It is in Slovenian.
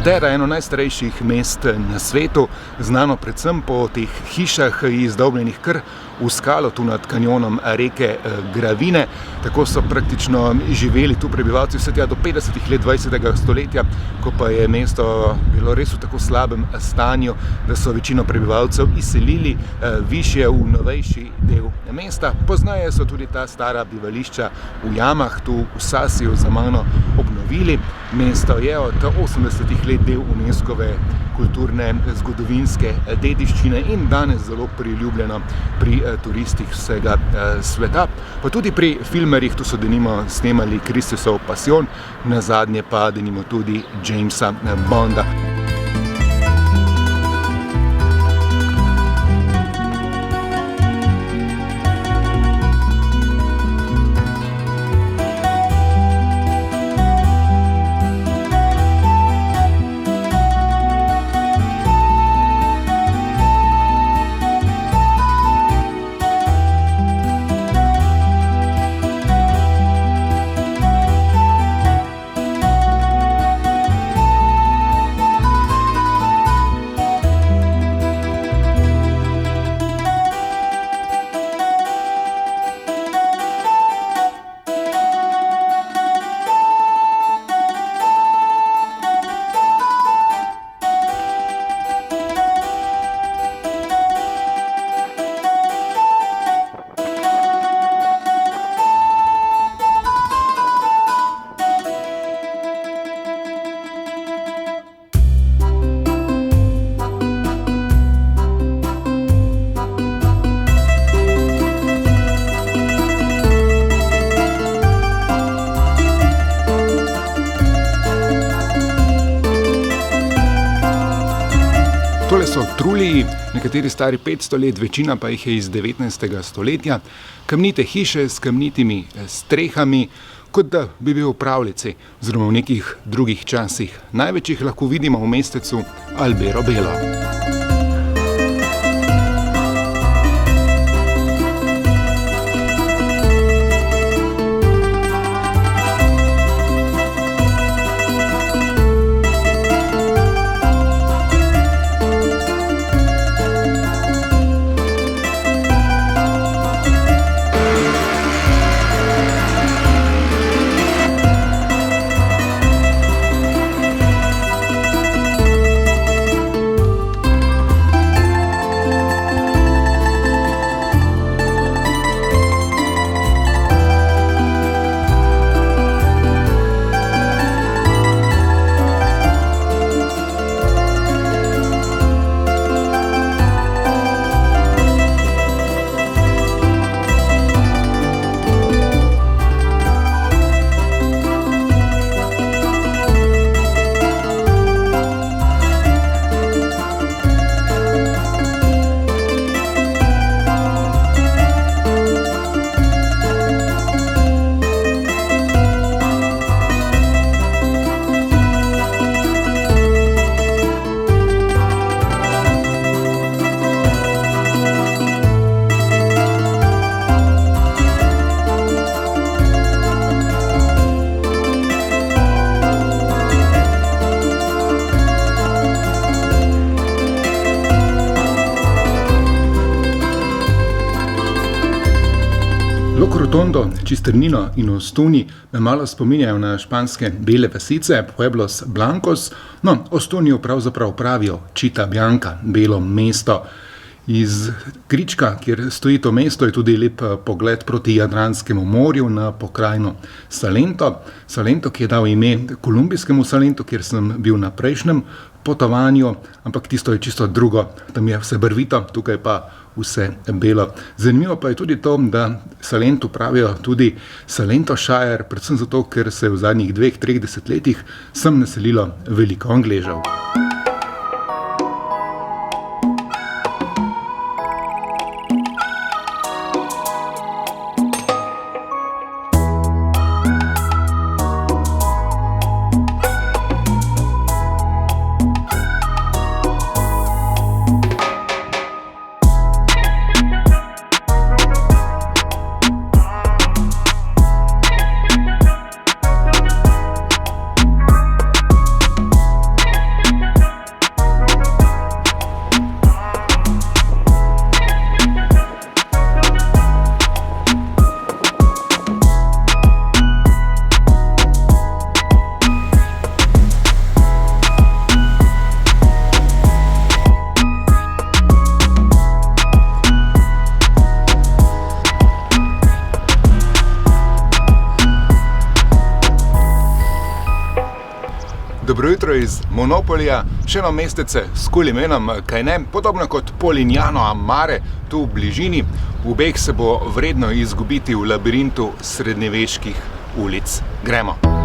Matera je eno najstarejših mest na svetu, znano predvsem po teh hišah izdolbljenih kar v skalo tu nad kanjonom reke Gravine. Tako so praktično živeli tu prebivalci vse tja do 50. let 20. stoletja, ko pa je mesto bilo res v tako slabem stanju, da so večino prebivalcev izselili višje v novejši del mesta. Poznaje so tudi ta stara bivališča v jamah tu v Sasiju za mano obnovili. Mesto je od 80. let del UNESCO-ve kulturne zgodovinske dediščine in danes zelo priljubljeno pri turistih vsega sveta. Pa tudi pri filmerjih, tu so denimo snemali Christusov Passion, nazadnje pa denimo tudi Jamesa Bonda. Tole so truliji, nekateri stari 500 let, večina pa jih je iz 19. stoletja. Kamnite hiše s kamnitimi strehami, kot da bi bil v pravljici, oziroma v nekih drugih časih. Največ jih lahko vidimo v mestecu Alberobello. Locorotondo, Cisternino in Ostuni me malo spominjajo na španske bele vasice, Pueblos Blancos. No, Ostunijo pravzaprav pravijo Chita Bianca, belo mesto. Iz Krička, kjer stoji to mesto, je tudi lep pogled proti Jadranskemu morju na pokrajino Salento. Salento, ki je dal ime kolumbijskemu Salentu, kjer sem bil na prejšnjem potovanju, ampak tisto je čisto drugo. Tam je vse barvito, tukaj pa vse belo. Zanimivo pa je tudi to, da Salentu pravijo tudi Salento Shire, predvsem zato, ker se je v zadnjih 2-3 desetletjih sem naselilo veliko Angležev. maestro iz Monopolija, še eno mestece s kul imenom, kaj ne, podobno kot Polignano a Mare, tu v bližini. V obeh se bo vredno izgubiti v labirintu srednjeveških ulic. Gremo!